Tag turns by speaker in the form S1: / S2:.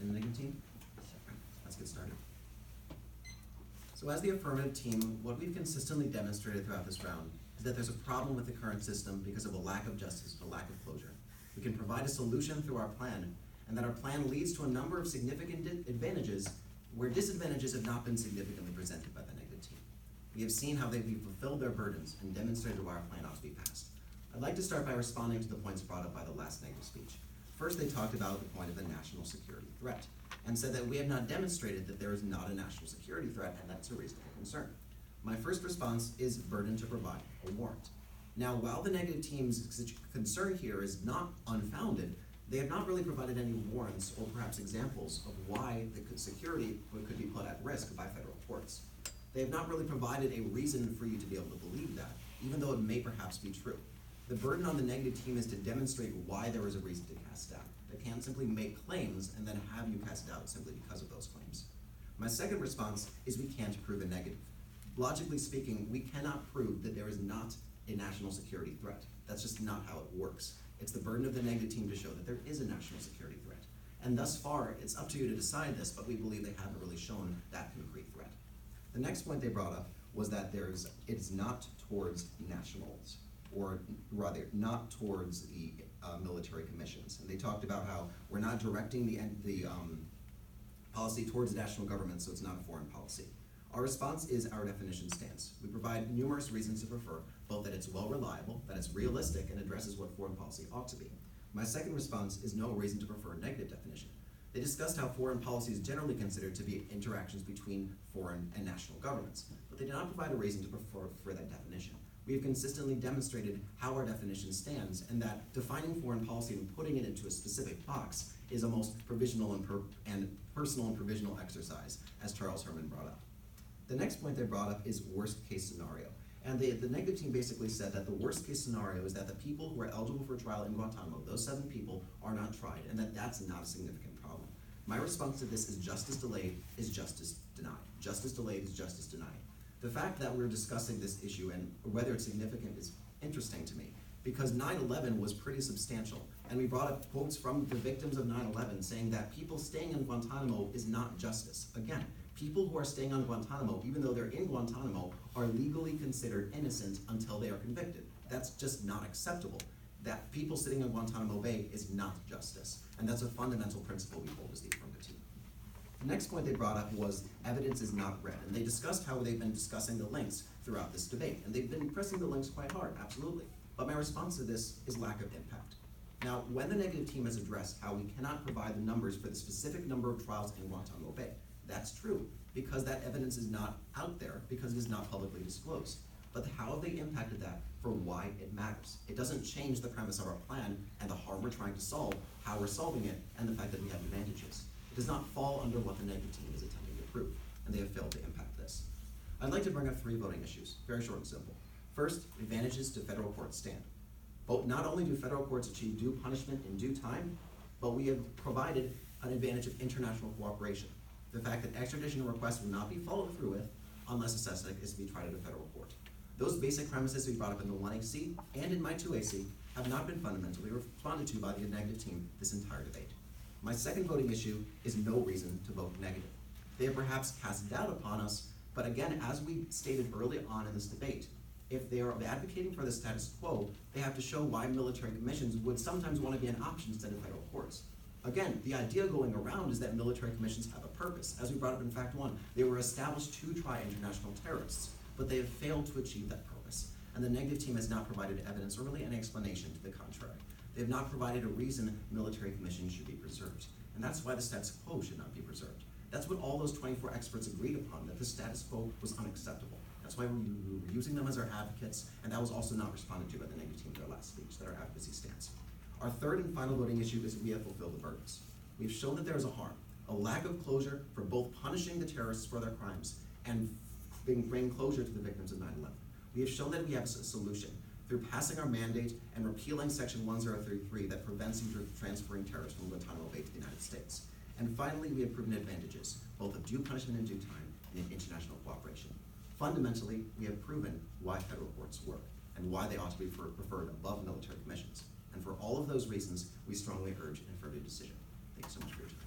S1: And the negative team? Let's get started. So as the affirmative team, what we've consistently demonstrated throughout this round is that there's a problem with the current system because of a lack of justice, a lack of closure. We can provide a solution through our plan, and that our plan leads to a number of significant advantages where disadvantages have not been significantly presented by the negative team. We have seen how they've fulfilled their burdens and demonstrated why our plan ought to be passed. I'd like to start by responding to the points brought up by the last negative speech. First, they talked about the point of the national security threat and said that we have not demonstrated that there is not a national security threat, and that's a reasonable concern. My first response is burden to provide a warrant. Now, while the negative team's concern here is not unfounded, they have not really provided any warrants or perhaps examples of why the security could be put at risk by federal courts. They have not really provided a reason for you to be able to believe that, even though it may perhaps be true. The burden on the negative team is to demonstrate why there is a reason to cast doubt. They can't simply make claims and then have you cast doubt simply because of those claims. My second response is we can't prove a negative. Logically speaking, we cannot prove that there is not a national security threat. That's just not how it works. It's the burden of the negative team to show that there is a national security threat. And thus far, it's up to you to decide this, but we believe they haven't really shown that concrete threat. The next point they brought up was that it's not towards nationals, or rather, not towards the military commissions. And they talked about how we're not directing the policy towards the national government, so it's not a foreign policy. Our response is our definition stands. We provide numerous reasons to prefer, both that it's well reliable, that it's realistic, and addresses what foreign policy ought to be. My second response is no reason to prefer a negative definition. They discussed how foreign policy is generally considered to be interactions between foreign and national governments, but they did not provide a reason to prefer for that definition. We have consistently demonstrated how our definition stands, and that defining foreign policy and putting it into a specific box is a most provisional and personal and provisional exercise, as Charles Herman brought up. The next point they brought up is worst case scenario. And the negative team basically said that the worst case scenario is that the people who are eligible for trial in Guantanamo, those 7 people, are not tried, and that that's not a significant problem. My response to this is justice delayed is justice denied. Justice delayed is justice denied. The fact that we're discussing this issue and whether it's significant is interesting to me, because 9/11 was pretty substantial, and we brought up quotes from the victims of 9/11 saying that people staying in Guantanamo is not justice. Again, people who are staying on Guantanamo, even though they're in Guantanamo, are legally considered innocent until they are convicted. That's just not acceptable. That people sitting in Guantanamo Bay is not justice, and that's a fundamental principle we hold as the affirmative team. The next point they brought up was evidence is not read, and they discussed how they've been discussing the links throughout this debate, and they've been pressing the links quite hard, absolutely. But my response to this is lack of impact. Now, when the negative team has addressed how we cannot provide the numbers for the specific number of trials in Guantanamo Bay, that's true, because that evidence is not out there, because it is not publicly disclosed. But how have they impacted that for why it matters? It doesn't change the premise of our plan and the harm we're trying to solve, how we're solving it, and the fact that we have advantages. It does not fall under what the negative team is attempting to prove, and they have failed to impact this. I'd like to bring up 3 voting issues, very short and simple. First, advantages to federal courts stand. But not only do federal courts achieve due punishment in due time, but we have provided an advantage of international cooperation. The fact that extradition requests will not be followed through with unless a suspect is to be tried at a federal court. Those basic premises we brought up in the 1AC and in my 2AC have not been fundamentally responded to by the negative team this entire debate. My second voting issue is no reason to vote negative. They have perhaps cast doubt upon us, but again, as we stated early on in this debate, if they are advocating for the status quo, they have to show why military commissions would sometimes want to be an option instead of federal courts. Again, the idea going around is that military commissions have a purpose. As we brought up in Fact 1, they were established to try international terrorists, but they have failed to achieve that purpose. And the negative team has not provided evidence or really an explanation to the contrary. They have not provided a reason military commissions should be preserved. And that's why the status quo should not be preserved. That's what all those 24 experts agreed upon, that the status quo was unacceptable. That's why we were using them as our advocates, and that was also not responded to by the negative team in their last speech, that our advocacy stands. Our third and final voting issue is we have fulfilled the burdens. We've shown that there is a harm, a lack of closure for both punishing the terrorists for their crimes and bringing closure to the victims of 9/11. We have shown that we have a solution through passing our mandate and repealing Section 1033 that prevents you from transferring terrorists from Guantanamo Bay to the United States. And finally, we have proven advantages, both of due punishment in due time and in international cooperation. Fundamentally, we have proven why federal courts work and why they ought to be preferred above military commissions. And for all of those reasons, we strongly urge an affirmative decision. Thank you so much for your time.